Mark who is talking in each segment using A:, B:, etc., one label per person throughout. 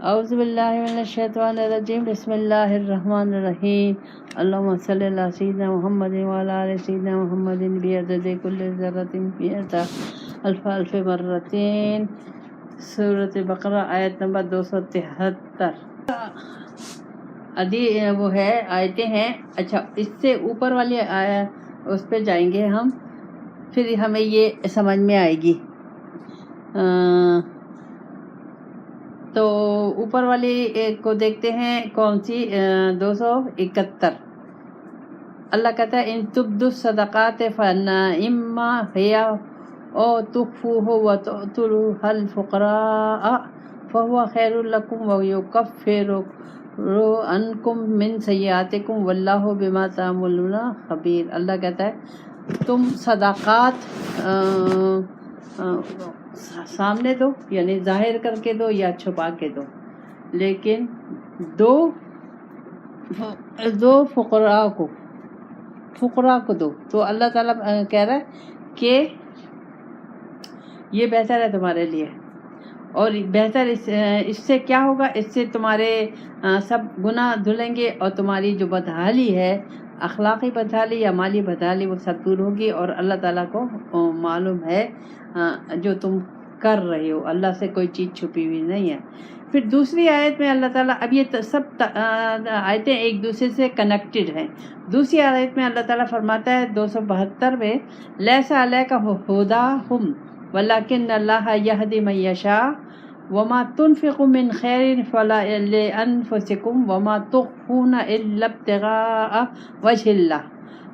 A: اعوذ باللہ من الشیطان الرجیم بسم اللہ الرحمن الرحیم اللہم صلی اللہ سیدنا محمد وعلی آل سیدنا محمد بعدد کل ذرۃ فی الف الف مرتين سورۃ بقرہ آیت نمبر 273 وہ ہے آیتیں ہیں. اچھا اس سے اوپر والی اس پہ جائیں گے ہم، پھر ہمیں یہ سمجھ میں آئے گی. تو اوپر والی کو دیکھتے ہیں کون سی 271. اللہ کہتا ہے ان تبدوا الصدقات فنعما هي او تخفوه وتؤتوها الفقراء فهو خير لكم ويكفر عنكم من سیئاتکم واللہ بما تعملون خبیر. اللہ کہتا ہے تم صدقات سامنے دو، یعنی ظاہر کر کے دو یا چھپا کے دو، لیکن دو فقراء کو دو. تو اللہ تعالیٰ کہہ رہا ہے کہ یہ بہتر ہے تمہارے لیے، اور بہتر اس سے کیا ہوگا، اس سے تمہارے سب گناہ دھلیں گے، اور تمہاری جو بدحالی ہے، اخلاقی بدحالی یا مالی بدحالی، وہ سب دور ہوگی. اور اللہ تعالیٰ کو معلوم ہے جو تم کر رہے ہو، اللہ سے کوئی چیز چھپی ہوئی نہیں ہے. پھر دوسری آیت میں اللہ تعالیٰ، اب یہ سب آیتیں ایک دوسرے سے کنیکٹڈ ہیں. دوسری آیت میں اللہ تعالیٰ فرماتا ہے 272 میں لیس علیک ھداھم ولکن اللہ یہدی من یشاء وما تنفقوا من خیر فلانفسکم وما تخفون الا ابتغاء وجہ اللہ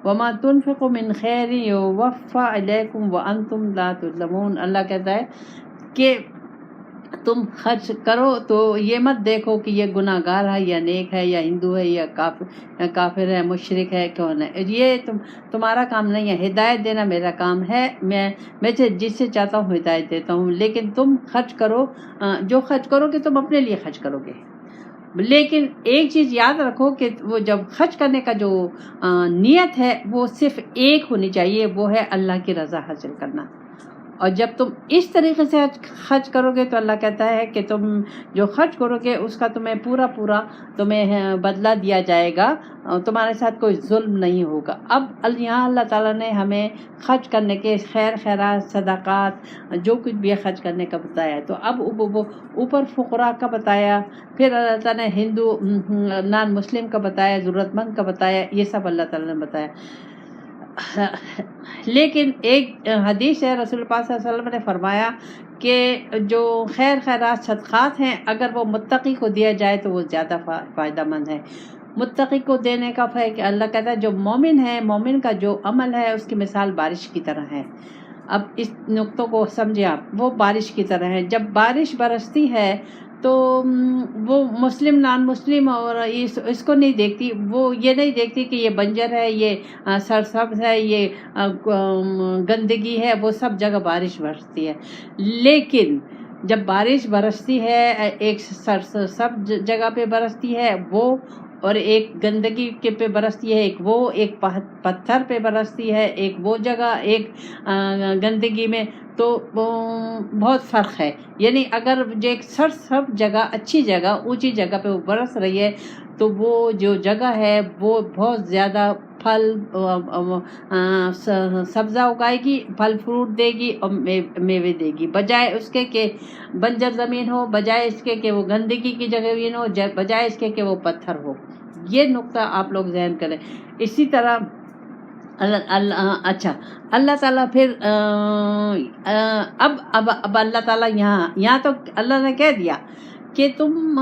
A: وما تنفقوا من خیر یوفی الیکم وانتم لا تظلمون. اللہ کہتا ہے کہ تم خرچ کرو تو یہ مت دیکھو کہ یہ گناہ گار ہے یا نیک ہے یا ہندو ہے یا کافر ہے، مشرک ہے، کون ہے. یہ تمہارا کام نہیں ہے. ہدایت دینا میرا کام ہے، میں جس سے چاہتا ہوں ہدایت دیتا ہوں. لیکن تم خرچ کرو، جو خرچ کرو گے تم اپنے لیے خرچ کرو گے. لیکن ایک چیز یاد رکھو کہ وہ جب خرچ کرنے کا جو نیت ہے وہ صرف ایک ہونی چاہیے، وہ ہے اللہ کی رضا حاصل کرنا. اور جب تم اس طریقے سے خرچ کرو گے تو اللہ کہتا ہے کہ تم جو خرچ کرو گے اس کا تمہیں پورا تمہیں بدلہ دیا جائے گا، تمہارے ساتھ کوئی ظلم نہیں ہوگا. اب یہاں اللہ تعالیٰ نے ہمیں خرچ کرنے کے خیرات، صدقات، جو کچھ بھی خرچ کرنے کا بتایا ہے. تو اب اوپر فقراء کا بتایا، پھر اللہ تعالیٰ نے ہندو نان مسلم کا بتایا، ضرورت مند کا بتایا، یہ سب اللہ تعالیٰ نے بتایا. لیکن ایک حدیث ہے، رسول پاک صلی اللہ علیہ وسلم نے فرمایا کہ جو خیرات صدقات ہیں اگر وہ متقی کو دیا جائے تو وہ زیادہ فائدہ مند ہے. متقی کو دینے کا کہ اللہ کہتا ہے جو مومن ہے، مومن کا جو عمل ہے اس کی مثال بارش کی طرح ہے. اب اس نقطوں کو سمجھے آپ، وہ بارش کی طرح ہے. جب بارش برستی ہے تو وہ مسلم نان مسلم اور اس کو نہیں دیکھتی، وہ یہ نہیں دیکھتی کہ یہ بنجر ہے، یہ سرسبز ہے، یہ گندگی ہے. وہ سب جگہ بارش برستی ہے. لیکن جب بارش برستی ہے، ایک سب جگہ پہ برستی ہے وہ، اور ایک گندگی کے پہ برستی ہے، ایک پتھر پہ برستی ہے، ایک وہ جگہ، ایک گندگی میں، تو بہت فرق ہے. یعنی اگر ایک سب جگہ، اچھی جگہ، اونچی جگہ پہ وہ برس رہی ہے تو وہ جو جگہ ہے وہ بہت زیادہ پھل سبزہ اگائے گی، پھل فروٹ دے گی اور میوے دے گی، بجائے اس کے کہ بنجر زمین ہو، بجائے اس کے کہ وہ گندگی کی جگہ ہو، بجائے اس کے کہ وہ پتھر ہو. یہ نقطہ آپ لوگ ذہن کریں. اسی طرح اچھا اللہ تعالیٰ پھر اب اللہ تعالیٰ یہاں تو اللہ نے کہہ دیا کہ تم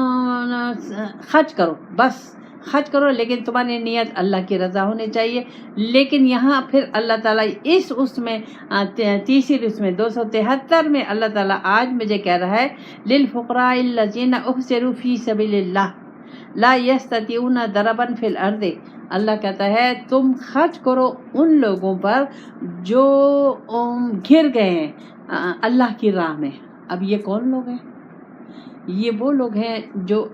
A: خرچ کرو، بس خرچ کرو، لیکن تمہاری نیت اللہ کی رضا ہونی چاہیے. لیکن یہاں پھر اللہ تعالیٰ اس میں تیسری اس میں 273 میں اللہ تعالیٰ آج مجھے کہہ رہا ہے للفقراء الذین احصروا فی سبیل اللہ لا یستطیعون ضربا فی الارض. اللہ کہتا ہے تم خرچ کرو ان لوگوں پر جو گھر گئے ہیں اللہ کی راہ میں. اب یہ کون لوگ ہیں؟ یہ وہ لوگ ہیں جو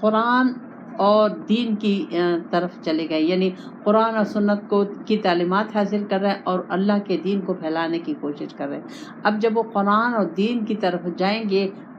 A: قرآن اور دین کی طرف چلے گئے، یعنی قرآن اور سنت کی تعلیمات حاصل کر رہے ہیں اور اللہ کے دین کو پھیلانے کی کوشش کر رہے ہیں. اب جب وہ قرآن اور دین کی طرف جائیں گے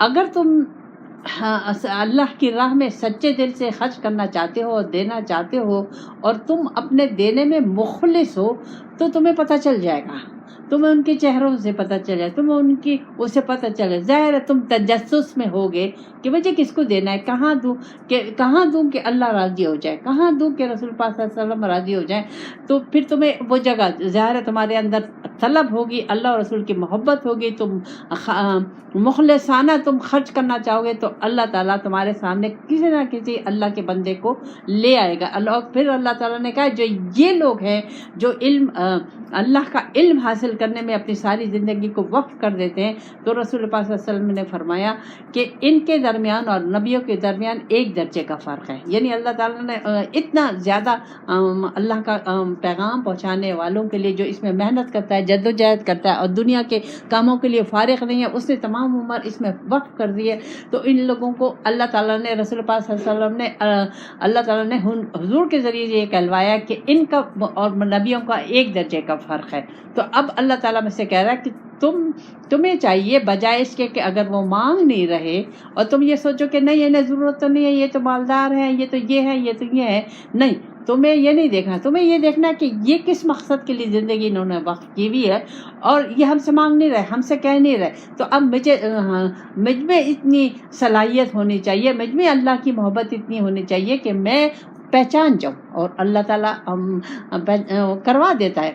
A: اگر تم اللہ کی راہ میں سچے دل سے خرچ کرنا چاہتے ہو، دینا چاہتے ہو، اور تم اپنے دینے میں مخلص ہو، تو تمہیں پتہ چل جائے گا، تمہیں ان کے چہروں سے پتہ چلے، تمہیں ان کی اسے پتہ چلے۔ ظاہر ہے تم تجسس میں ہوگے کہ مجھے کس کو دینا ہے، کہاں دوں کہ اللہ راضی ہو جائے، کہاں دوں کہ رسول پاک صلی اللہ علیہ وسلم راضی ہو جائیں۔ تو پھر تمہیں وہ جگہ، ظاہر ہے تمہارے اندر طلب ہوگی، اللہ اور رسول کی محبت ہوگی، تم مخلصانہ تم خرچ کرنا چاہو گے، تو اللہ تعالیٰ تمہارے سامنے کسی نہ کسی اللہ کے بندے کو لے آئے گا۔ پھر اللہ تعالیٰ نے کہا جو یہ لوگ ہیں جو اللہ کا علم حاصل کرنے میں اپنی ساری زندگی کو وقف کر دیتے ہیں، تو رسول پاک صلی اللہ علیہ وسلم نے فرمایا کہ ان کے درمیان اور نبیوں کے درمیان ایک درجے کا فرق ہے۔ یعنی اللہ تعالیٰ نے اتنا زیادہ اللہ کا پیغام پہنچانے والوں کے لیے جو اس میں محنت کرتا ہے، جد و جہد کرتا ہے اور دنیا کے کاموں کے لیے فارغ نہیں ہے، اس نے تمام عمر اس میں وقف کر دی ہے۔ تو ان لوگوں کو اللہ تعالیٰ نے، رسول پاک صلی اللہ علیہ وسلم نے، اللہ تعالیٰ نے حضور کے ذریعے یہ کہلوایا کہ ان کا اور نبیوں کا ایک درجے کا فرق ہے۔ تو اب اللہ تعالیٰ میں سے کہہ رہا ہے کہ تمہیں چاہیے بجائے اس کے کہ اگر وہ مانگ نہیں رہے اور تم یہ سوچو کہ نہیں انہیں ضرورت تو نہیں ہے، یہ تو مالدار ہے، یہ تو یہ ہے، یہ تو یہ ہے، نہیں، تمہیں یہ نہیں دیکھنا، تمہیں یہ دیکھنا کہ یہ کس مقصد کے لیے زندگی انہوں نے وقف کی ہوئی ہے، اور یہ ہم سے مانگ نہیں رہے، ہم سے کہہ نہیں رہے، تو اب مجھ میں اتنی صلاحیت ہونی چاہیے، مجھ میں اللہ کی محبت اتنی ہونی چاہیے کہ میں پہچان جاؤں، اور اللہ تعالیٰ کروا دیتا ہے۔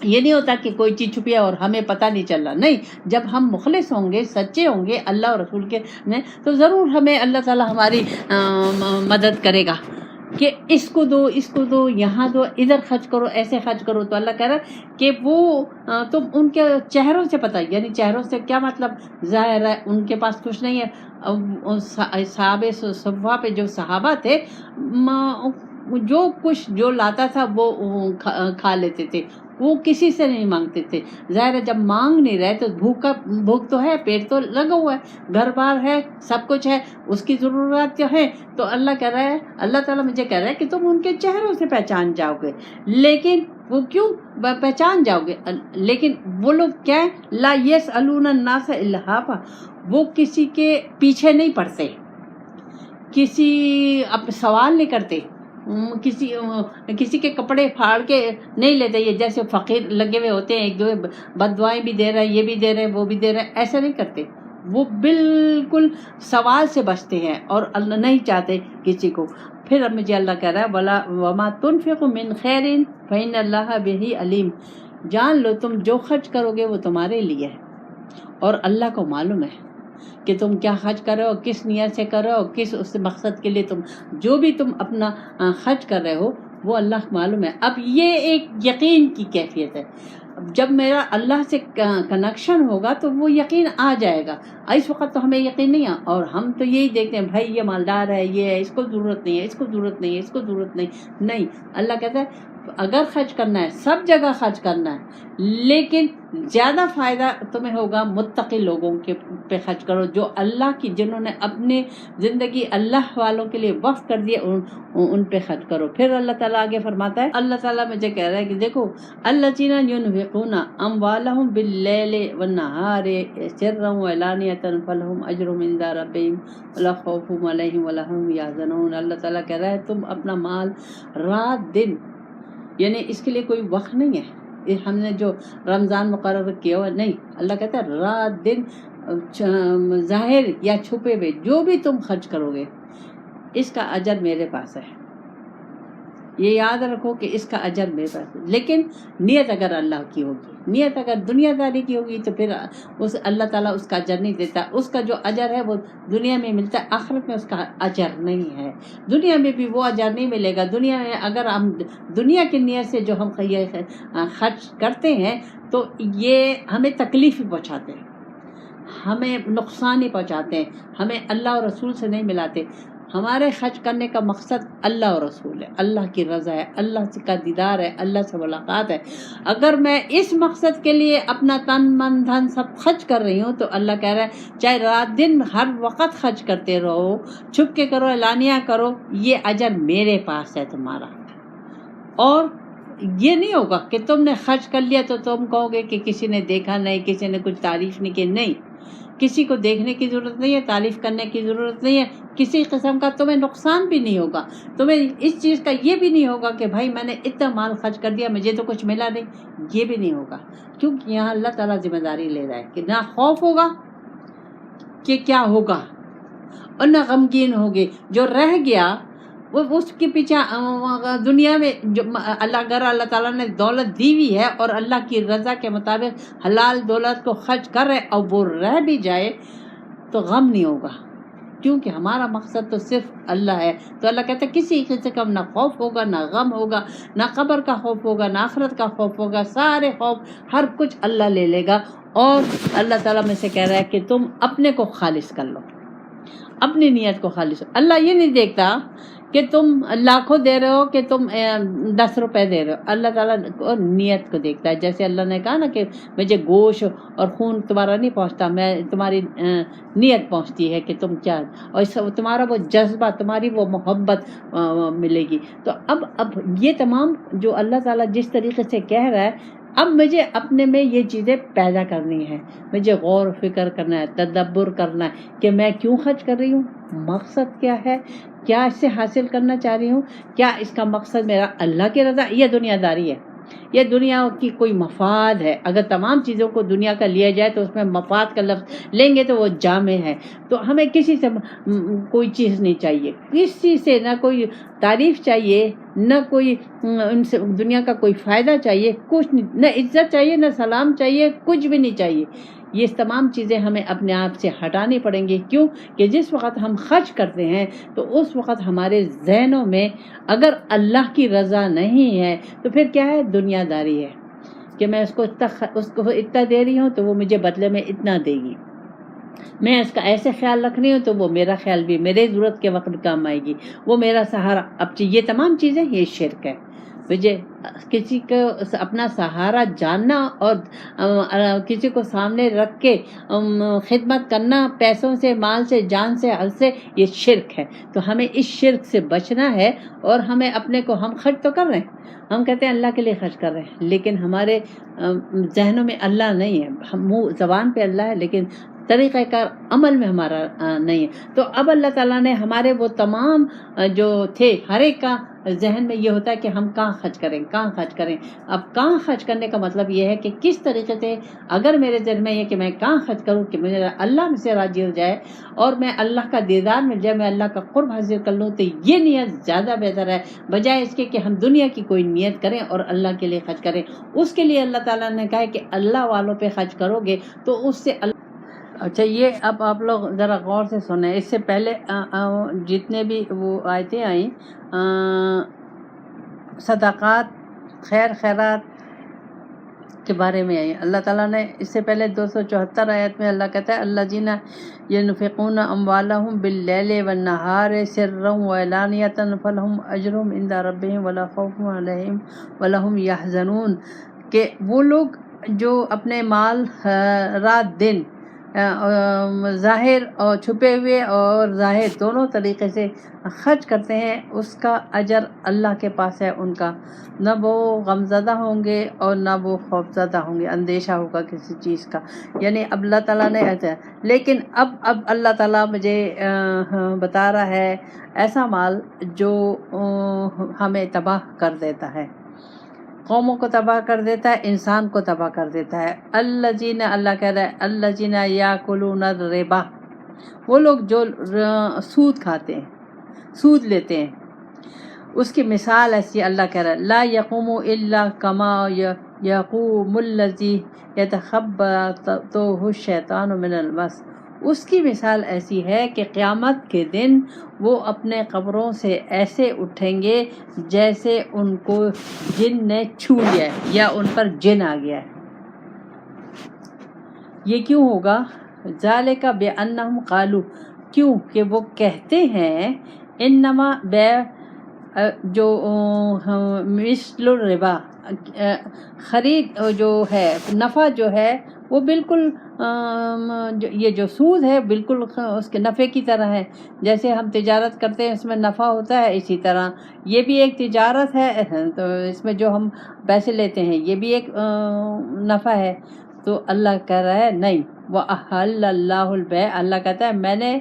A: یہ نہیں ہوتا کہ کوئی چیز چھپی ہے اور ہمیں پتہ نہیں چل رہا، نہیں، جب ہم مخلص ہوں گے، سچے ہوں گے اللہ اور رسول کے میں، تو ضرور ہمیں اللہ تعالیٰ ہماری مدد کرے گا کہ اس کو دو، یہاں دو، ادھر خرچ کرو، ایسے خرچ کرو۔ تو اللہ کہہ رہا ہے کہ وہ تم ان کے چہروں سے پتہ، یعنی چہروں سے کیا مطلب، ظاہر ہے ان کے پاس کچھ نہیں ہے۔ صحابہ صفا پہ جو صحابہ تھے، جو کچھ جو لاتا تھا وہ کھا لیتے تھے، وہ کسی سے نہیں مانگتے تھے۔ ظاہر ہے جب مانگ نہیں رہے تو بھوک تو ہے، پیٹ تو لگا ہوا ہے، گھر بار ہے، سب کچھ ہے، اس کی ضرورت کیا ہے۔ تو اللہ کہہ رہا ہے، اللہ تعالیٰ مجھے کہہ رہا ہے کہ تم ان کے چہروں سے پہچان جاؤ گے، لیکن وہ کیوں پہچان جاؤ گے، لیکن وہ لوگ کیا ہے، لا یسألون الناس الہافا، وہ کسی کے پیچھے نہیں پڑتے، کسی سوال نہیں کرتے، کسی کے کپڑے پھاڑ کے نہیں لیتے، یہ جیسے فقیر لگے ہوئے ہوتے ہیں، ایک دو بد دعائیں بھی دے رہے ہیں، یہ بھی دے رہے ہیں، وہ بھی دے رہے ہیں، ایسا نہیں کرتے، وہ بالکل سوال سے بچتے ہیں اور اللہ نہیں چاہتے کسی کو۔ پھر اب مجھے اللہ کہہ رہا ہے وما تنفقوا من خیر فإن اللہ بہ علیم، جان لو تم جو خرچ کرو گے وہ تمہارے لیے ہے، اور اللہ کو معلوم ہے کہ تم کیا خرچ کر رہے ہو، کس نیت سے کر رہے ہو، کس اس مقصد کے لیے جو بھی تم اپنا خرچ کر رہے ہو وہ اللہ کو معلوم ہے۔ اب یہ ایک یقین کی کیفیت ہے، جب میرا اللہ سے کنیکشن ہوگا تو وہ یقین آ جائے گا۔ اس وقت تو ہمیں یقین نہیں ہے، اور ہم تو یہی دیکھتے ہیں بھائی یہ مالدار ہے، یہ ہے، اس کو ضرورت نہیں ہے، اس کو ضرورت نہیں ہے، اس کو ضرورت نہیں۔ اللہ کہتا ہے اگر خرچ کرنا ہے سب جگہ خرچ کرنا ہے، لیکن زیادہ فائدہ تمہیں ہوگا متقی لوگوں کے پہ خرچ کرو، جو اللہ کی، جنہوں نے اپنی زندگی اللہ والوں کے لیے وقف کر دی، ان پہ خرچ کرو۔ پھر اللہ تعالیٰ آگے فرماتا ہے، اللہ تعالیٰ مجھے کہہ رہا ہے کہ دیکھو الذین ینفقون اموالہم باللیل والنہار سرا وعلانیۃ فلہم اجرہم عند ربہم ولا خوف علیہم ولا ہم یحزنون۔ اللہ تعالیٰ کہہ رہا ہے تم اپنا مال رات دن، یعنی اس کے لیے کوئی وقت نہیں ہے، ہم نے جو رمضان مقرر کیا ہوا نہیں، اللہ کہتا ہے رات دن، ظاہر یا چھپے ہوئے جو بھی تم خرچ کرو گے اس کا اجر میرے پاس ہے، یہ یاد رکھو کہ اس کا اجر میرے پاس ہے۔ لیکن نیت اگر اللہ کی ہوگی، نیت اگر دنیا داری کی ہوگی تو پھر اللہ تعالیٰ اس کا اجر نہیں دیتا، اس کا جو اجر ہے وہ دنیا میں ملتا ہے، آخرت میں اس کا اجر نہیں ہے، دنیا میں بھی وہ اجر نہیں ملے گا۔ دنیا میں اگر ہم دنیا کی نیت سے جو ہم خرچ کرتے ہیں تو یہ ہمیں تکلیف ہی پہنچاتے ہیں، ہمیں نقصان ہی پہنچاتے ہیں، ہمیں اللہ اور رسول سے نہیں ملاتے۔ ہمارے خرچ کرنے کا مقصد اللہ اور رسول ہے، اللہ کی رضا ہے، اللہ کا دیدار ہے، اللہ سے ملاقات ہے۔ اگر میں اس مقصد کے لیے اپنا تن من دھن سب خرچ کر رہی ہوں تو اللہ کہہ رہا ہے چاہے رات دن ہر وقت خرچ کرتے رہو، چھپ کے کرو، اعلانیہ کرو، یہ اجر میرے پاس ہے تمہارا۔ اور یہ نہیں ہوگا کہ تم نے خرچ کر لیا تو تم کہو گے کہ کسی نے دیکھا نہیں، کسی نے کچھ تعریف نہیں کی، نہیں، کسی کو دیکھنے کی ضرورت نہیں ہے، تعریف کرنے کی ضرورت نہیں ہے، کسی قسم کا تمہیں نقصان بھی نہیں ہوگا، تمہیں اس چیز کا یہ بھی نہیں ہوگا کہ بھائی میں نے اتنا مال خرچ کر دیا مجھے تو کچھ ملا نہیں، یہ بھی نہیں ہوگا، کیونکہ یہاں اللہ تعالیٰ ذمہ داری لے رہا ہے کہ نہ خوف ہوگا کہ کیا ہوگا اور نہ غمگین ہوگے۔ جو رہ گیا وہ اس کے پیچھے دنیا میں جو اللہ تعالیٰ نے دولت دی ہوئی ہے اور اللہ کی رضا کے مطابق حلال دولت کو خرچ کر رہے اور وہ رہ بھی جائے تو غم نہیں ہوگا، کیونکہ ہمارا مقصد تو صرف اللہ ہے۔ تو اللہ کہتا ہے کسی قسم کا نہ خوف ہوگا، نہ غم ہوگا، نہ قبر کا خوف ہوگا، نہ آخرت کا خوف ہوگا، سارے خوف ہر کچھ اللہ لے لے گا۔ اور اللہ تعالیٰ میں سے کہہ رہا ہے کہ تم اپنے کو خالص کر لو، اپنی نیت کو خالص۔ اللہ یہ نہیں دیکھتا کہ تم لاکھوں دے رہے ہو کہ تم 10 روپے دے رہے ہو، اللہ تعالیٰ کو نیت کو دیکھتا ہے۔ جیسے اللہ نے کہا نا کہ مجھے گوشت اور خون تمہارا نہیں پہنچتا، میں تمہاری نیت پہنچتی ہے کہ تم کیا، اور تمہارا وہ جذبہ، تمہاری وہ محبت ملے گی۔ تو اب یہ تمام جو اللہ تعالیٰ جس طریقے سے کہہ رہا ہے، اب مجھے اپنے میں یہ چیزیں پیدا کرنی ہے، مجھے غور و فکر کرنا ہے، تدبر کرنا ہے کہ میں کیوں خرچ کر رہی ہوں، مقصد کیا ہے، کیا اس سے حاصل کرنا چاہ رہی ہوں، کیا اس کا مقصد میرا اللہ کی رضا یا دنیا داری ہے، یہ دنیا کی کوئی مفاد ہے۔ اگر تمام چیزوں کو دنیا کا لیا جائے تو اس میں مفاد کا لفظ لیں گے تو وہ جامع ہے۔ تو ہمیں کسی سے کوئی چیز نہیں چاہیے، کسی سے نہ کوئی تعریف چاہیے، نہ کوئی ان سے دنیا کا کوئی فائدہ چاہیے، کچھ نہیں، نہ عزت چاہیے، نہ سلام چاہیے، کچھ بھی نہیں چاہیے۔ یہ تمام چیزیں ہمیں اپنے آپ سے ہٹانی پڑیں گی، کیوں کہ جس وقت ہم خرچ کرتے ہیں تو اس وقت ہمارے ذہنوں میں اگر اللہ کی رضا نہیں ہے تو پھر کیا ہے، دنیا داری ہے کہ میں اس کو اتنا دے رہی ہوں تو وہ مجھے بدلے میں اتنا دے گی، میں اس کا ایسے خیال رکھ رہی ہوں تو وہ میرا خیال بھی میرے ضرورت کے وقت کام آئے گی، وہ میرا سہارا۔ اب یہ تمام چیزیں یہ شرک ہے۔ مجھے کسی کو اپنا سہارا جاننا اور کسی کو سامنے رکھ کے خدمت کرنا پیسوں سے، مال سے، جان سے، حل سے، یہ شرک ہے۔ تو ہمیں اس شرک سے بچنا ہے، اور ہمیں اپنے کو، ہم خرچ تو کر رہے ہیں، ہم کہتے ہیں اللہ کے لیے خرچ کر رہے ہیں، لیکن ہمارے ذہنوں میں اللہ نہیں ہے، ہم زبان پہ اللہ ہے لیکن طریقہ کار عمل میں ہمارا نہیں ہے۔ تو اب اللہ تعالیٰ نے ہمارے وہ تمام جو تھے، ہر ایک کا ذہن میں یہ ہوتا ہے کہ ہم کہاں خرچ کریں، کہاں خرچ کریں۔ اب کہاں خرچ کرنے کا مطلب یہ ہے کہ کس طریقے سے، اگر میرے ذہن میں یہ کہ میں کہاں خرچ کروں کہ مجھے اللہ میں سے راضی ہو جائے اور میں اللہ کا دیدار مل جائے، میں اللہ کا قرب حاصل کر لوں، تو یہ نیت زیادہ بہتر ہے بجائے اس کے کہ ہم دنیا کی کوئی نیت کریں اور اللہ کے لیے خرچ کریں۔ اس کے لیے اللہ تعالیٰ نے کہا ہے کہ اللہ والوں پہ خرچ کرو گے تو اس سے اچھا یہ اب آپ لوگ ذرا غور سے سنیں، اس سے پہلے جتنے بھی وہ آیتیں آئیں صدقات، خیرات کے بارے میں آئی، اللہ تعالیٰ نے اس سے پہلے 274 آیت میں اللہ کہتا ہے الذین ینفقون اموالہم باللیل والنہار سرا وعلانیۃ فلہم اجرہم عند ربہم ولا خوف علیہم ولا ہم یحزنون، کہ وہ لوگ جو اپنے مال رات دن ظاہر اور چھپے ہوئے اور ظاہر دونوں طریقے سے خرچ کرتے ہیں، اس کا اجر اللہ کے پاس ہے ان کا، نہ وہ غمزدہ ہوں گے اور نہ وہ خوفزدہ ہوں گے، اندیشہ ہوگا کسی چیز کا۔ یعنی اب اللہ تعالیٰ نے ایسا، لیکن اب اللہ تعالیٰ مجھے بتا رہا ہے ایسا مال جو ہمیں تباہ کر دیتا ہے، قوموں کو تباہ کر دیتا ہے، انسان کو تباہ کر دیتا ہے۔ الذین، اللہ کہہ رہا ہے الذین یاکلون الربا، وہ لوگ جو سود کھاتے ہیں، سود لیتے ہیں، اس کی مثال ایسی اللہ کہہ رہا ہے لا یقوم الا کما یقوم الذی یتخبطہ الشیطان من المس، اس کی مثال ایسی ہے کہ قیامت کے دن وہ اپنے قبروں سے ایسے اٹھیں گے جیسے ان کو جن نے چھو لیا ہے یا ان پر جن آ گیا ہے۔ یہ کیوں ہوگا؟ ذالک بانہم قالوا، کیوں کہ وہ کہتے ہیں انما بیع جو مثل الربا، خرید جو ہے، نفع جو ہے وہ بالکل یہ جو سود ہے بالکل اس کے نفع کی طرح ہے، جیسے ہم تجارت کرتے ہیں اس میں نفع ہوتا ہے، اسی طرح یہ بھی ایک تجارت ہے، تو اس میں جو ہم پیسے لیتے ہیں یہ بھی ایک نفع ہے۔ تو اللہ کہہ رہا ہے نہیں، وَأَحَلَّ اللَّهُ الْبَيْعَ، اللہ کہتا ہے میں نے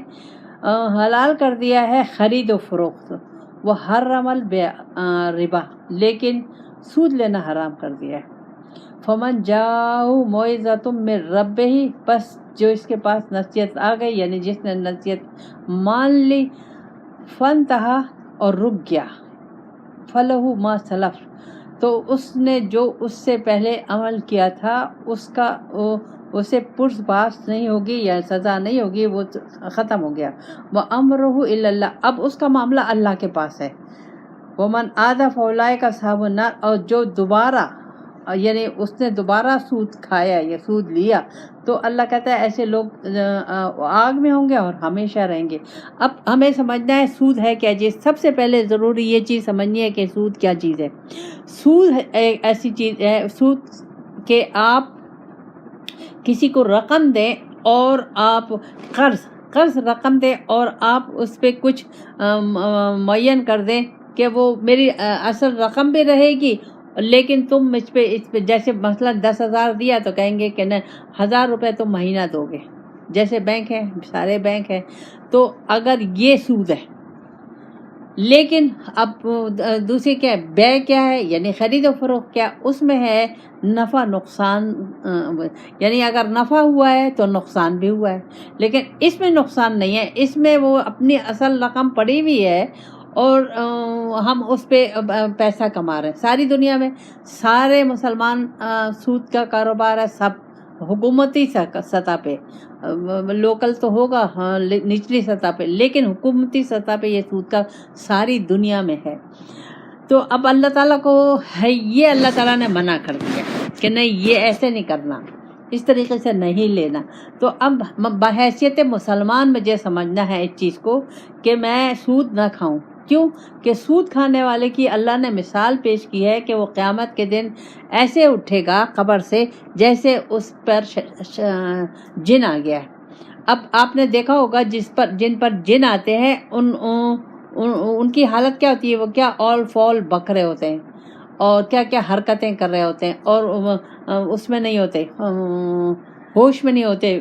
A: حلال کر دیا ہے خرید و فروخت، وَحَرَّمَ الْبَيْعَ ربا، لیکن سود لینا حرام کر دیا ہے۔ فمن جاؤ موعظۃ من ربہ، پس جو اس کے پاس نصیحت آ گئی، یعنی جس نے نصیحت مان لی، فانتہا، اور رک گیا، فلہ ما سلف، تو اس نے جو اس سے پہلے عمل کیا تھا اس کا اسے پرس باس نہیں ہوگی یا سزا نہیں ہوگی، وہ ختم ہو گیا۔ وَأَمْرُهُ إِلَى اللَّهِ، اب اس کا معاملہ اللہ کے پاس ہے۔ وَمَنْ عَادَ فَأُولَٰئِكَ أَصْحَابُ النَّارِ، اور جو دوبارہ یعنی اس نے دوبارہ سود کھایا یا سود لیا، تو اللہ کہتا ہے ایسے لوگ آگ میں ہوں گے اور ہمیشہ رہیں گے۔ اب ہمیں سمجھنا ہے سود ہے کیا چیز۔ سب سے پہلے ضروری یہ چیز سمجھنی ہے کہ سود کیا چیز ہے۔ سود ایک ایسی چیز ہے، سود کہ آپ کسی کو رقم دیں اور آپ قرض رقم دیں اور آپ اس پہ کچھ معین کر دیں کہ وہ میری اصل رقم بھی رہے گی، لیکن تم اس پہ جیسے مثلا 10,000 دیا تو کہیں گے کہ نہیں 1,000 روپے تم مہینہ دو گے، جیسے بینک ہیں، سارے بینک ہیں۔ تو اگر یہ سود ہے، لیکن اب دوسری کیا ہے، بیع کیا ہے، یعنی خرید و فروخت کیا، اس میں ہے نفع نقصان، یعنی اگر نفع ہوا ہے تو نقصان بھی ہوا ہے، لیکن اس میں نقصان نہیں ہے، اس میں وہ اپنی اصل رقم پڑی ہوئی ہے اور ہم اس پہ پیسہ کما رہے ہیں۔ ساری دنیا میں سارے مسلمان سود کا کاروبار ہے، سب حکومتی سطح پہ، لوکل تو ہوگا ہاں نچلی سطح پہ، لیکن حکومتی سطح پہ یہ سود کا ساری دنیا میں ہے۔ تو اب اللہ تعالیٰ کو ہے، یہ اللہ تعالیٰ نے منع کر دیا کہ نہیں یہ ایسے نہیں کرنا، اس طریقے سے نہیں لینا۔ تو اب بحیثیت مسلمان مجھے سمجھنا ہے اس چیز کو کہ میں سود نہ کھاؤں۔ کیوں کہ سود کھانے والے کی اللہ نے مثال پیش کی ہے کہ وہ قیامت کے دن ایسے اٹھے گا قبر سے جیسے اس پر جن آ گیا ہے۔ اب آپ نے دیکھا ہوگا جن پر جن آتے ہیں ان کی حالت کیا ہوتی ہے، وہ کیا اول فول بک رہے ہوتے ہیں اور کیا کیا حرکتیں کر رہے ہوتے ہیں، اور اس میں نہیں ہوتے، ہوش میں نہیں ہوتے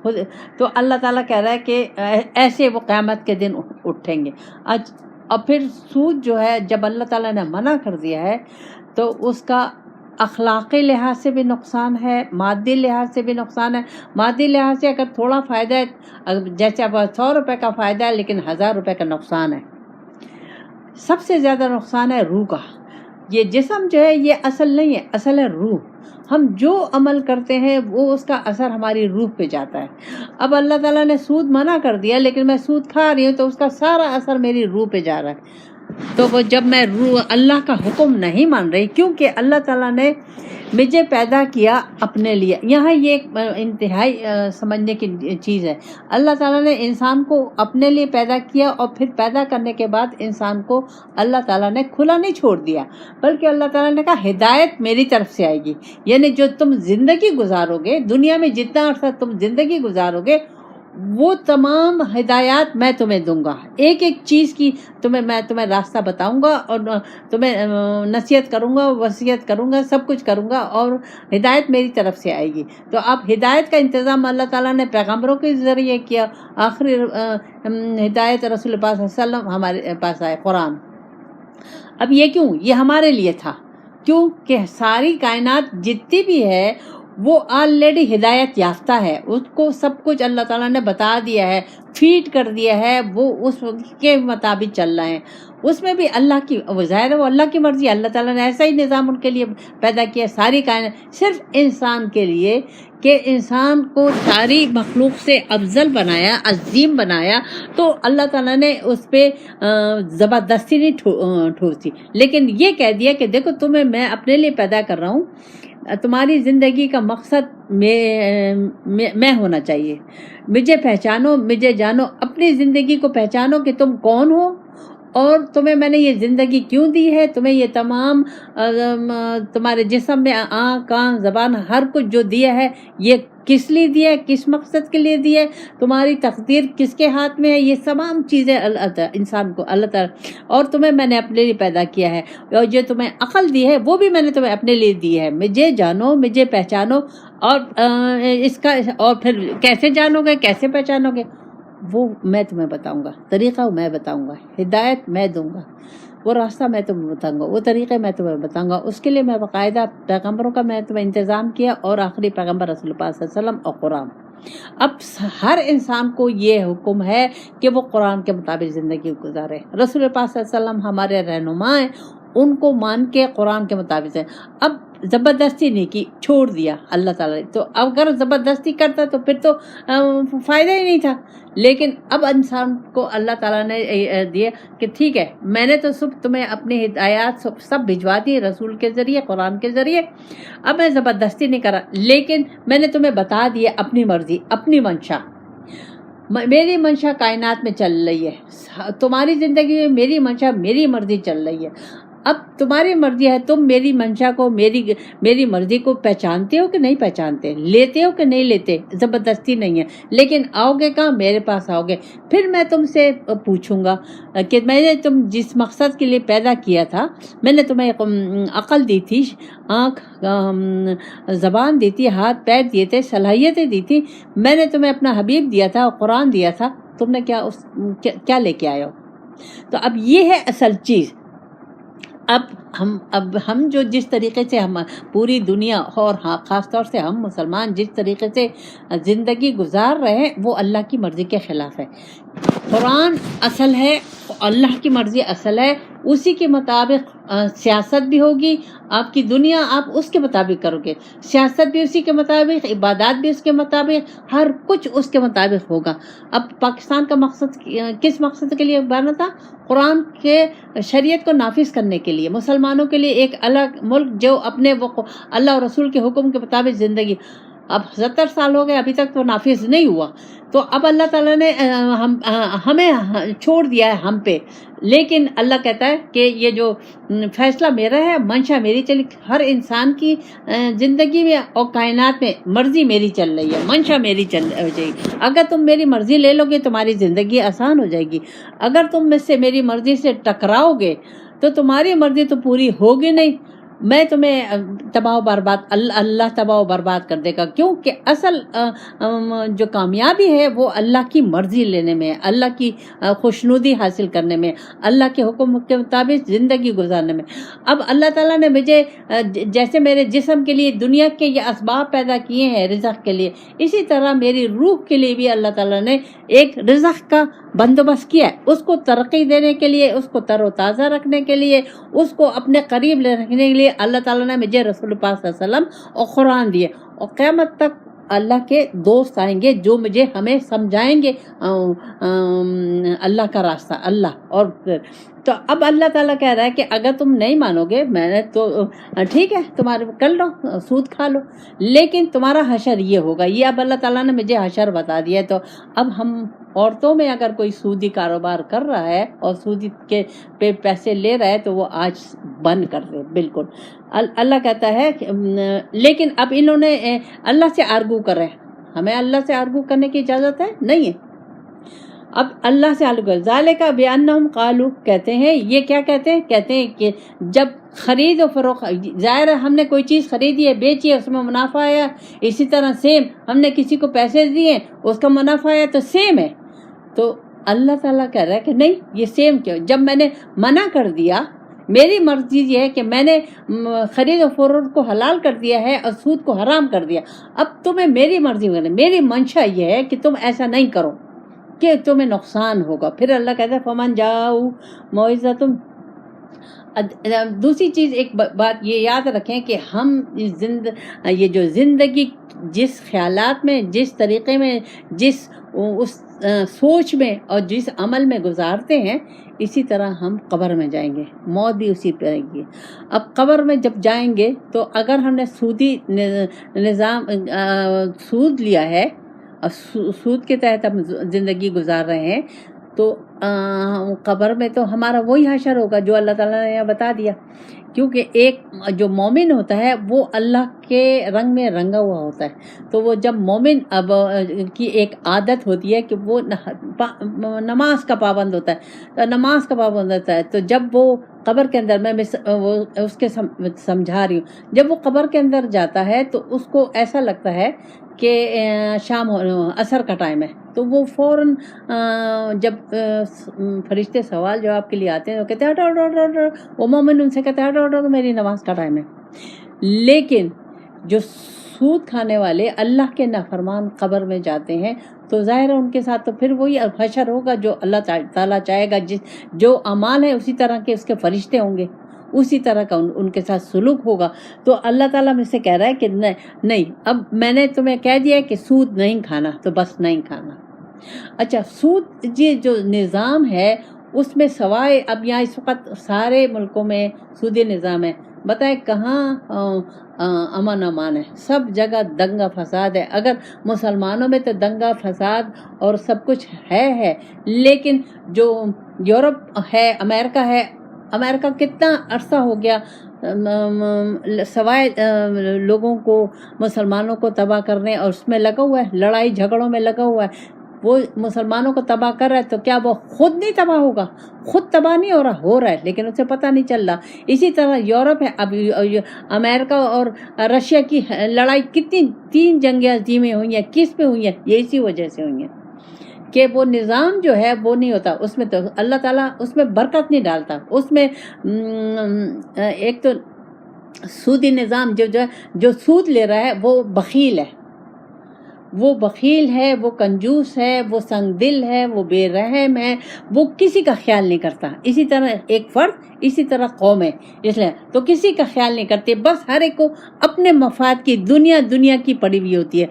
A: خود۔ تو اللہ تعالیٰ کہہ رہا ہے کہ ایسے وہ قیامت کے دن اٹھیں گے۔ اور پھر سود جو ہے جب اللہ تعالیٰ نے منع کر دیا ہے تو اس کا اخلاقی لحاظ سے بھی نقصان ہے، مادی لحاظ سے بھی نقصان ہے۔ مادی لحاظ سے اگر تھوڑا فائدہ ہے، جیسے اب 100 روپے کا فائدہ ہے لیکن 1000 روپے کا نقصان ہے۔ سب سے زیادہ نقصان ہے روح کا۔ یہ جسم جو ہے یہ اصل نہیں ہے، اصل ہے روح۔ ہم جو عمل کرتے ہیں وہ اس کا اثر ہماری روح پہ جاتا ہے۔ اب اللہ تعالیٰ نے سود منع کر دیا لیکن میں سود کھا رہی ہوں تو اس کا سارا اثر میری روح پہ جا رہا ہے۔ تو وہ جب میں اللہ کا حکم نہیں مان رہی، کیونکہ اللہ تعالیٰ نے مجھے پیدا کیا اپنے لیے، یہاں یہ ایک انتہائی سمجھنے کی چیز ہے۔ اللہ تعالیٰ نے انسان کو اپنے لیے پیدا کیا اور پھر پیدا کرنے کے بعد انسان کو اللہ تعالیٰ نے کھلا نہیں چھوڑ دیا، بلکہ اللہ تعالیٰ نے کہا ہدایت میری طرف سے آئے گی، یعنی جو تم زندگی گزارو گے دنیا میں، جتنا عرصہ تم زندگی گزارو گے وہ تمام ہدایات میں تمہیں دوں گا، ایک ایک چیز کی میں تمہیں راستہ بتاؤں گا اور تمہیں نصیحت کروں گا، وصیت کروں گا، سب کچھ کروں گا، اور ہدایت میری طرف سے آئے گی۔ تو اب ہدایت کا انتظام اللہ تعالیٰ نے پیغمبروں کے ذریعے کیا، آخری ہدایت رسول پاک صلی اللہ علیہ وسلم ہمارے پاس آئے، قرآن۔ اب یہ کیوں؟ یہ ہمارے لیے تھا، کیوں کہ ساری کائنات جتنی بھی ہے وہ آلریڈی ہدایت یافتہ ہے، اس کو سب کچھ اللہ تعالیٰ نے بتا دیا ہے، فیڈ کر دیا ہے، وہ اس کے مطابق چل رہے ہیں۔ اس میں بھی اللہ کی ظاہر ہے وہ اللہ کی مرضی، اللہ تعالیٰ نے ایسا ہی نظام ان کے لیے پیدا کیا، ساری کائنات صرف انسان کے لیے کہ انسان کو ساری مخلوق سے افضل بنایا، عظیم بنایا، تو اللہ تعالیٰ نے اس پہ زبردستی نہیں ٹھوسی، لیکن یہ کہہ دیا کہ دیکھو تمہیں میں اپنے لیے پیدا کر رہا ہوں، تمہاری زندگی کا مقصد میں ہونا چاہیے، مجھے پہچانو، مجھے جانو، اپنی زندگی کو پہچانو کہ تم کون ہو اور تمہیں میں نے یہ زندگی کیوں دی ہے، تمہیں یہ تمام تمہارے جسم میں آنکھ کان زبان ہر کچھ جو دیا ہے یہ کس لیے دیا ہے، کس مقصد کے لیے دیا ہے، تمہاری تقدیر کس کے ہاتھ میں ہے، یہ تمام چیزیں انسان کو اللہ تعالیٰ، اور تمہیں میں نے اپنے لیے پیدا کیا ہے، اور جو تمہیں عقل دی ہے وہ بھی میں نے تمہیں اپنے لیے دی ہے، مجھے جانو مجھے پہچانو، اور اس کا اور پھر کیسے جانو گے کیسے پہچانو گے وہ میں تمہیں بتاؤں گا، طریقہ میں بتاؤں گا، ہدایت میں دوں گا، وہ راستہ میں تمہیں بتاؤں گا، وہ طریقے میں تمہیں بتاؤں گا، اس کے لیے میں باقاعدہ پیغمبروں کا میں تمہیں انتظام کیا، اور آخری پیغمبر رسول پاک صلی اللہ علیہ وسلم اور قرآن۔ اب ہر انسان کو یہ حکم ہے کہ وہ قرآن کے مطابق زندگی گزارے۔ رسول پاک صلی اللہ علیہ وسلم ہمارے رہنما ہیں، ان کو مان کے قرآن کے مطابق ہے۔ اب زبردستی نہیں کی، چھوڑ دیا اللہ تعالیٰ نے، تو اگر زبردستی کرتا تو پھر تو فائدہ ہی نہیں تھا، لیکن اب انسان کو اللہ تعالیٰ نے دیا کہ ٹھیک ہے میں نے تو صرف تمہیں اپنی ہدایات سب بھجوا دی رسول کے ذریعے قرآن کے ذریعے، اب میں زبردستی نہیں کرا، لیکن میں نے تمہیں بتا دیا اپنی مرضی اپنی منشا، میری منشا کائنات میں چل رہی ہے، تمہاری زندگی میں میری منشا میری مرضی چل رہی ہے، اب تمہاری مرضی ہے، تم میری منشا کو میری مرضی کو پہچانتے ہو کہ نہیں پہچانتے، لیتے ہو کہ نہیں لیتے، زبردستی نہیں ہے، لیکن آؤ گے کہاں، میرے پاس آؤ گے، پھر میں تم سے پوچھوں گا کہ میں نے تم جس مقصد کے لیے پیدا کیا تھا، میں نے تمہیں عقل دی تھی، آنکھ زبان دی تھی، ہاتھ پیر دیے تھے، صلاحیتیں دی تھی، میں نے تمہیں اپنا حبیب دیا تھا، قرآن دیا تھا، تم نے کیا لے کے آئے ہو؟ تو اب یہ ہے اصل چیز۔ اب ہم جو جس طریقے سے ہم پوری دنیا اور خاص طور سے ہم مسلمان جس طریقے سے زندگی گزار رہے ہیں وہ اللہ کی مرضی کے خلاف ہے۔ قرآن اصل ہے، اللہ کی مرضی اصل ہے، اسی کے مطابق سیاست بھی ہوگی، آپ کی دنیا آپ اس کے مطابق کرو گے، سیاست بھی اسی کے مطابق، عبادات بھی اس کے مطابق، ہر کچھ اس کے مطابق ہوگا۔ اب پاکستان کا مقصد کس مقصد کے لیے بنا تھا؟ قرآن کے شریعت کو نافذ کرنے کے لیے، مسلمانوں کے لیے ایک الگ ملک جو اپنے وہ اللہ اور رسول کے حکم کے مطابق زندگی۔ اب 70 سال ہو گئے ابھی تک تو نافذ نہیں ہوا، تو اب اللہ تعالیٰ نے ہمیں چھوڑ دیا ہے ہم پہ، لیکن اللہ کہتا ہے کہ یہ جو فیصلہ میرا ہے، منشا میری چلی، ہر انسان کی زندگی میں اور کائنات میں مرضی میری چل رہی ہے، منشا میری چل جائے گی۔ اگر تم میری مرضی لے لو گے تمہاری زندگی آسان ہو جائے گی، اگر تم مجھ سے میری مرضی سے ٹکراؤ گے تو تمہاری مرضی تو پوری ہوگی نہیں، میں تمہیں تباہ و برباد اللہ تباہ و برباد کر دے گا، کیونکہ اصل جو کامیابی ہے وہ اللہ کی مرضی لینے میں، اللہ کی خوشنودی حاصل کرنے میں، اللہ کے حکم کے مطابق زندگی گزارنے میں۔ اب اللہ تعالیٰ نے مجھے جیسے میرے جسم کے لیے دنیا کے یہ اسباب پیدا کیے ہیں رزق کے لیے، اسی طرح میری روح کے لیے بھی اللہ تعالیٰ نے ایک رزق کا بندوبست کیا ہے، اس کو ترقی دینے کے لیے، اس کو تر و تازہ رکھنے کے لیے، اس کو اپنے قریب رکھنے کے لیے اللہ تعالیٰ نے مجھے رسول پاک صلی اللہ علیہ وسلم اور قرآن دیے، اور قیامت تک اللہ کے دوست آئیں گے جو مجھے ہمیں سمجھائیں گے اللہ کا راستہ، اللہ۔ اور تو اب اللہ تعالیٰ کہہ رہا ہے کہ اگر تم نہیں مانو گے میں نے تو ٹھیک ہے تمہارے کر لو، سود کھا لو، لیکن تمہارا حشر یہ ہوگا، یہ اب اللہ تعالیٰ نے مجھے حشر بتا دیا ہے۔ تو اب ہم عورتوں میں اگر کوئی سودی کاروبار کر رہا ہے اور سودی کے پہ پیسے لے رہا ہے تو وہ آج بند کر دے بالکل۔ اللہ کہتا ہے لیکن اب انہوں نے اللہ سے آرگو کر رہے ہیں، ہمیں اللہ سے آرگو کرنے کی اجازت ہے نہیں ہے، اب اللہ سے آرگو ذالک بأنہم قالوا، کہتے ہیں یہ کیا کہتے ہیں کہ جب خرید و فروخت، ظاہر ہے ہم نے کوئی چیز خریدی ہے بیچی ہے اس میں منافع آیا، اسی طرح سیم ہم نے کسی کو پیسے دیے اس کا منافع آیا تو سیم ہے، تو اللہ تعالیٰ کہہ رہا ہے کہ نہیں یہ سیم کیوں، جب میں نے منع کر دیا، میری مرضی یہ ہے کہ میں نے خرید و فروخت کو حلال کر دیا ہے اور سود کو حرام کر دیا، اب تمہیں میری مرضی میں، میری منشا یہ ہے کہ تم ایسا نہیں کرو کہ تمہیں نقصان ہوگا۔ پھر اللہ کہتا ہے فمن جاؤ موعظۃ۔ دوسری چیز ایک بات یہ یاد رکھیں کہ ہم یہ جو زندگی جس خیالات میں، جس طریقے میں، جس اس سوچ میں اور جس عمل میں گزارتے ہیں، اسی طرح ہم قبر میں جائیں گے، موت بھی اسی پہ آئے گی۔ اب قبر میں جب جائیں گے تو اگر ہم نے سودی نظام سود لیا ہے اور سود کے تحت ہم زندگی گزار رہے ہیں تو قبر میں تو ہمارا وہی حشر ہوگا جو اللہ تعالیٰ نے بتا دیا، کیونکہ ایک جو مومن ہوتا ہے وہ اللہ کے رنگ میں رنگا ہوا ہوتا ہے، تو وہ جب مومن اب کی ایک عادت ہوتی ہے کہ وہ نماز کا پابند ہوتا ہے، تو نماز کا پابند ہوتا ہے، تو جب وہ قبر کے اندر، میں اس کے سمجھا رہی ہوں، جب وہ قبر کے اندر جاتا ہے تو اس کو ایسا لگتا ہے کہ شام عصر کا ٹائم ہے، تو وہ فوراً جب فرشتے سوال جواب کے لیے آتے ہیں تو کہتے ہیں ہٹو ہٹو ہٹو، وہ مومن ان سے کہتے ہیں ہٹو ہٹو، میری نماز کا ٹائم ہے۔ لیکن جو سود کھانے والے اللہ کے نافرمان قبر میں جاتے ہیں تو ظاہر ہے ان کے ساتھ تو پھر وہی حشر ہوگا جو اللہ تعالیٰ چاہے گا، جو اعمال ہے اسی طرح کے اس کے فرشتے ہوں گے، اسی طرح کا ان کے ساتھ سلوک ہوگا۔ تو اللہ تعالیٰ مجھ سے کہہ رہا ہے کہ نہیں، اب میں نے تمہیں کہہ دیا کہ سود نہیں کھانا، تو بس نہیں کھانا۔ اچھا، سود یہ جو نظام ہے اس میں سوائے اب یہاں اس وقت سارے ملکوں میں سودی نظام ہے، بتائیں کہاں امان ہے؟ سب جگہ دنگا فساد ہے۔ اگر مسلمانوں میں تو دنگا فساد اور سب کچھ ہے، لیکن جو یورپ ہے، امریکہ کتنا عرصہ ہو گیا سوائے لوگوں کو، مسلمانوں کو تباہ کرنے اور اس میں لگا ہوا ہے، لڑائی جھگڑوں میں لگا ہوا ہے، وہ مسلمانوں کو تباہ کر رہا ہے، تو کیا وہ خود نہیں تباہ ہوگا؟ خود تباہ نہیں ہو رہا ہے، لیکن اسے پتہ نہیں چل رہا۔ اسی طرح یورپ ہے، اب امریکہ اور رشیا کی لڑائی کتنی 3 جنگیں عظیمیں ہوئی ہیں، کس پہ ہوئی ہیں؟ یہ اسی وجہ سے ہوئی ہیں کہ وہ نظام جو ہے وہ نہیں ہوتا، اس میں تو اللہ تعالیٰ اس میں برکت نہیں ڈالتا، اس میں ایک تو سودی نظام جو سود لے رہا ہے وہ بخیل ہے، وہ کنجوس ہے، وہ سنگ دل ہے، وہ بے رحم ہے، وہ کسی کا خیال نہیں کرتا۔ اسی طرح ایک فرد، اسی طرح قوم ہے، اس لیے تو کسی کا خیال نہیں کرتے، بس ہر ایک کو اپنے مفاد کی دنیا کی پڑی ہوئی ہوتی ہے،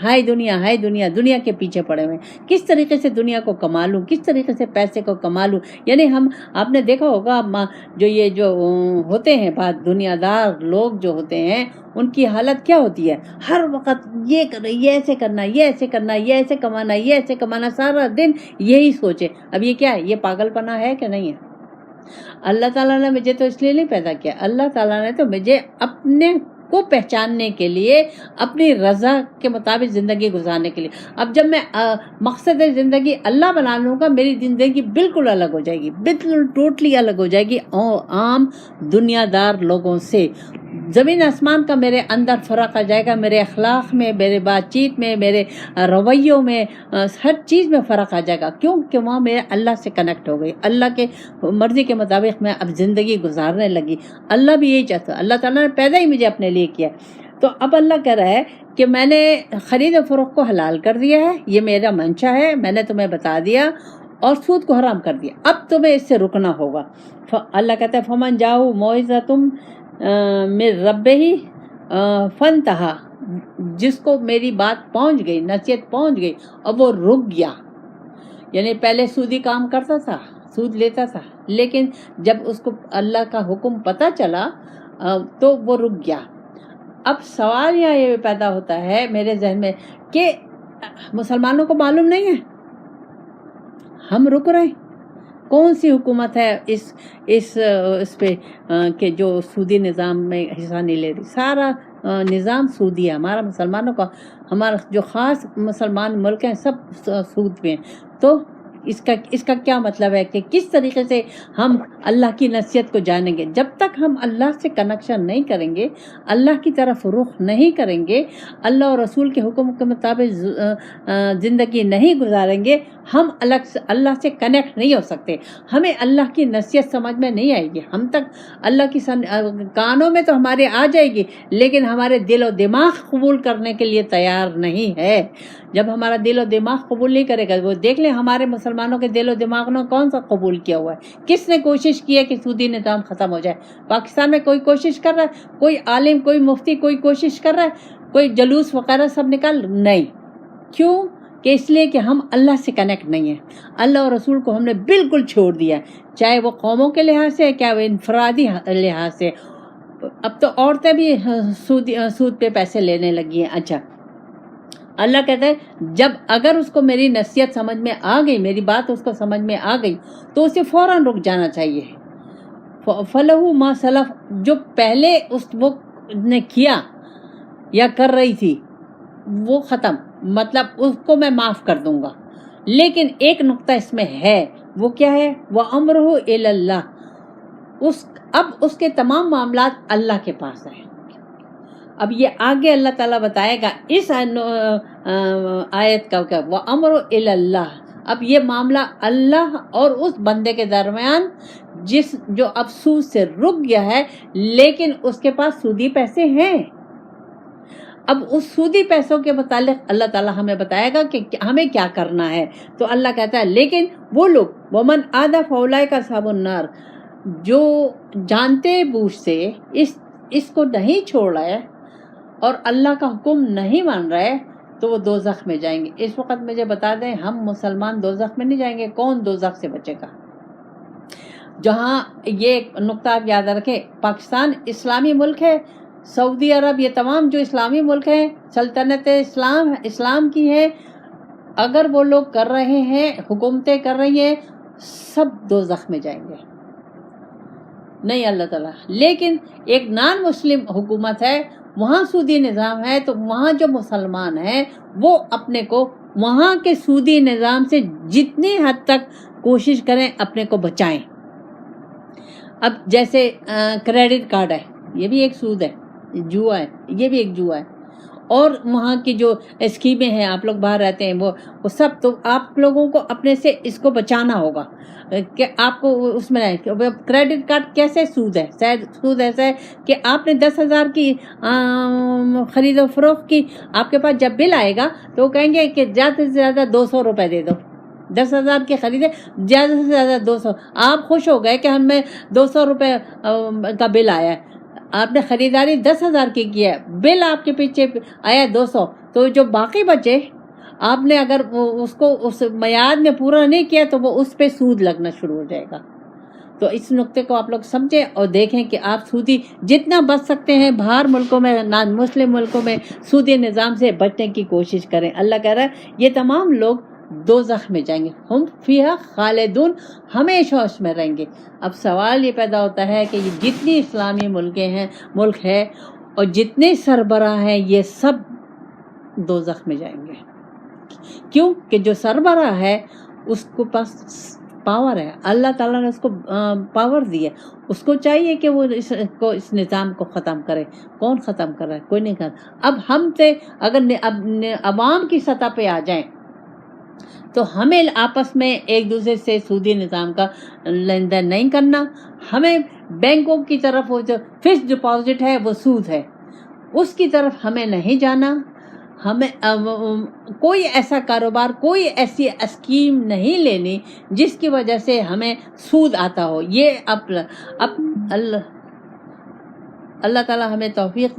A: ہائے دنیا کے پیچھے پڑے ہوئے، کس طریقے سے دنیا کو کما لوں، کس طریقے سے پیسے کو کما لوں۔ یعنی آپ نے دیکھا ہوگا جو ہوتے ہیں بات دنیا دار لوگ جو ہوتے ہیں، ان کی حالت کیا ہوتی ہے؟ ہر وقت یہ کرنا، یہ ایسے کرنا، یہ ایسے کرنا، یہ ایسے کمانا، یہ ایسے کمانا، سارا دن یہی سوچے۔ اب یہ کیا ہے؟ یہ پاگل پنا ہے کہ نہیں ہے؟ اللہ تعالیٰ نے مجھے تو اس لیے نہیں پیدا کیا، اللہ تعالیٰ نے تو مجھے اپنے کو پہچاننے کے لیے، اپنی رضا کے مطابق زندگی گزارنے کے لیے۔ اب جب میں مقصد زندگی اللہ بنا لوں گا، میری زندگی بالکل الگ ہو جائے گی، بالکل ٹوٹلی الگ ہو جائے گی عام دنیا دار لوگوں سے۔ زمین آسمان کا میرے اندر فرق آ جائے گا، میرے اخلاق میں، میرے بات چیت میں، میرے رویوں میں، ہر چیز میں فرق آ جائے گا۔ کیوں کہ وہاں میں اللہ سے کنیکٹ ہو گئی، اللہ کے مرضی کے مطابق میں اب زندگی گزارنے لگی۔ اللہ بھی یہی چاہتا ہے، اللہ تعالیٰ نے پیدا ہی مجھے اپنے لیے کیا۔ تو اب اللہ کہہ رہا ہے کہ میں نے خرید و فروخت کو حلال کر دیا ہے، یہ میرا منشا ہے، میں نے تمہیں بتا دیا، اور سود کو حرام کر دیا، اب تمہیں اس سے رکنا ہوگا۔ اللہ کہتا ہے فمن جاؤ موعظۃ من ربہ فانتہا، جس کو میری بات پہنچ گئی، نصیحت پہنچ گئی اور وہ رک گیا، یعنی پہلے سودی کام کرتا تھا، سود لیتا تھا، لیکن جب اس کو اللہ کا حکم پتہ چلا تو وہ رک گیا۔ اب سوال یہاں یہ پیدا ہوتا ہے میرے ذہن میں کہ مسلمانوں کو معلوم نہیں ہے ہم رک رہے ہیں، کون سی حکومت ہے اس پہ کہ جو سودی نظام میں حصہ نہیں لے رہی؟ سارا نظام سودی ہے ہمارا، مسلمانوں کا، ہمارا جو خاص مسلمان ملک ہیں سب سود پہ ہیں۔ تو اس کا کیا مطلب ہے کہ کس طریقے سے ہم اللہ کی نصیحت کو جانیں گے؟ جب تک ہم اللہ سے کنیکشن نہیں کریں گے، اللہ کی طرف رخ نہیں کریں گے، اللہ اور رسول کے حکم کے مطابق زندگی نہیں گزاریں گے، ہم اللہ سے کنیکٹ نہیں ہو سکتے، ہمیں اللہ کی نصیحت سمجھ میں نہیں آئے گی، ہم تک اللہ کی کانوں میں تو ہمارے آ جائے گی، لیکن ہمارے دل و دماغ قبول کرنے کے لیے تیار نہیں ہے۔ جب ہمارا دل و دماغ قبول نہیں کرے گا، وہ دیکھ لیں ہمارے مسلمانوں کے دل و دماغ نے کون سا قبول کیا ہوا ہے؟ کس نے کوشش کی ہے کہ سودی نظام ختم ہو جائے؟ پاکستان میں کوئی کوشش کر رہا ہے؟ کوئی عالم، کوئی مفتی کوئی کوشش کر رہا ہے؟ کوئی جلوس وغیرہ سب نکال؟ نہیں۔ کیوں؟ کہ اس لیے کہ ہم اللہ سے کنیکٹ نہیں ہیں، اللہ اور رسول کو ہم نے بالکل چھوڑ دیا ہے، چاہے وہ قوموں کے لحاظ سے، کیا وہ انفرادی لحاظ سے۔ اب تو عورتیں بھی سود پہ پیسے لینے لگی ہیں۔ اچھا، اللہ کہتا ہے جب اگر اس کو میری نصیحت سمجھ میں آ گئی، میری بات اس کو سمجھ میں آ گئی، تو اسے فوراً رک جانا چاہیے. فَلَهُ مَا سَلَفَ، جو پہلے وہ نے کیا یا کر رہی تھی وہ ختم، مطلب اس کو میں معاف کر دوں گا. لیکن ایک نقطہ اس میں ہے، وہ کیا ہے؟ وَأَمْرُهُ إِلَى اللَّهِ، اب اس کے تمام معاملات اللہ کے پاس ہیں. اب یہ آگے اللہ تعالیٰ بتائے گا اس آیت کا کہ وَأَمْرُهُ إِلَى اللَّهِ. اب یہ معاملہ اللہ اور اس بندے کے درمیان جو اب سود سے رک گیا ہے لیکن اس کے پاس سودی پیسے ہیں. اب اس سودی پیسوں کے متعلق اللہ تعالیٰ ہمیں بتائے گا کہ ہمیں کیا کرنا ہے. تو اللہ کہتا ہے لیکن وہ لوگ وَمَنْ عَادَ فَأُولَٰئِكَ أَصْحَابُ النَّارِ، جو جانتے بوجھ سے اس کو نہیں چھوڑ رہے اور اللہ کا حکم نہیں مان رہے تو وہ دوزخ میں جائیں گے. اس وقت مجھے بتا دیں ہم مسلمان دوزخ میں نہیں جائیں گے، کون دوزخ سے بچے گا؟ جہاں یہ نقطہ آپ یاد رکھیں، پاکستان اسلامی ملک ہے، سعودی عرب، یہ تمام جو اسلامی ملک ہیں، سلطنت اسلام کی ہے، اگر وہ لوگ کر رہے ہیں، حکومتیں کر رہی ہیں، سب دوزخ میں جائیں گے. نہیں اللہ تعالیٰ. لیکن ایک نان مسلم حکومت ہے، وہاں سودی نظام ہے، تو وہاں جو مسلمان ہیں وہ اپنے کو وہاں کے سودی نظام سے جتنی حد تک کوشش کریں اپنے کو بچائیں. اب جیسے کریڈٹ کارڈ ہے، یہ بھی ایک سود ہے، جوا ہے، یہ بھی ایک جوا ہے. اور وہاں کی جو اسکیمیں ہیں، آپ لوگ باہر رہتے ہیں، وہ سب، تو آپ لوگوں کو اپنے سے اس کو بچانا ہوگا کہ آپ کو اس میں رہے. کریڈٹ کارڈ کیسے سود ہے؟ سود ایسا ہے کہ آپ نے 10,000 کی خرید و فروخت کی، آپ کے پاس جب بل آئے گا تو وہ کہیں گے کہ زیادہ سے زیادہ 200 روپے دے دو. 10,000 کی خریدے، زیادہ سے زیادہ 200. آپ خوش ہو گئے کہ ہمیں 200 روپے کا بل آیا ہے، آپ نے خریداری 10,000 کی ہے، بل آپ کے پیچھے آیا 200، تو جو باقی بچے آپ نے اگر اس کو اس میعاد میں پورا نہیں کیا تو وہ اس پہ سود لگنا شروع ہو جائے گا. تو اس نقطے کو آپ لوگ سمجھیں اور دیکھیں کہ آپ سودی جتنا بچ سکتے ہیں باہر ملکوں میں، نان مسلم ملکوں میں سودی نظام سے بچنے کی کوشش کریں. اللہ کہہ رہا ہے یہ تمام لوگ دوزخ میں جائیں گے، ہم فیہا خالدون، ہمیشہ اس میں رہیں گے. اب سوال یہ پیدا ہوتا ہے کہ یہ جتنی اسلامی ملک ہے اور جتنے سربراہ ہیں یہ سب دوزخ میں جائیں گے. کیوں کہ جو سربراہ ہے اس کو پاس پاور ہے، اللہ تعالیٰ نے اس کو پاور دی ہے، اس کو چاہیے کہ وہ اس نظام کو ختم کرے. کون ختم کر رہا ہے؟ کوئی نہیں کر. اب ہم سے اگر عوام کی سطح پہ آ جائیں تو ہمیں آپس میں ایک دوسرے سے سودی نظام کا لین دین نہیں کرنا. ہمیں بینکوں کی طرف وہ جو فکس ڈپازٹ ہے وہ سود ہے، اس کی طرف ہمیں نہیں جانا. ہمیں کوئی ایسا کاروبار، کوئی ایسی اسکیم نہیں لینی جس کی وجہ سے ہمیں سود آتا ہو. یہ اب اللہ تعالیٰ ہمیں توفیق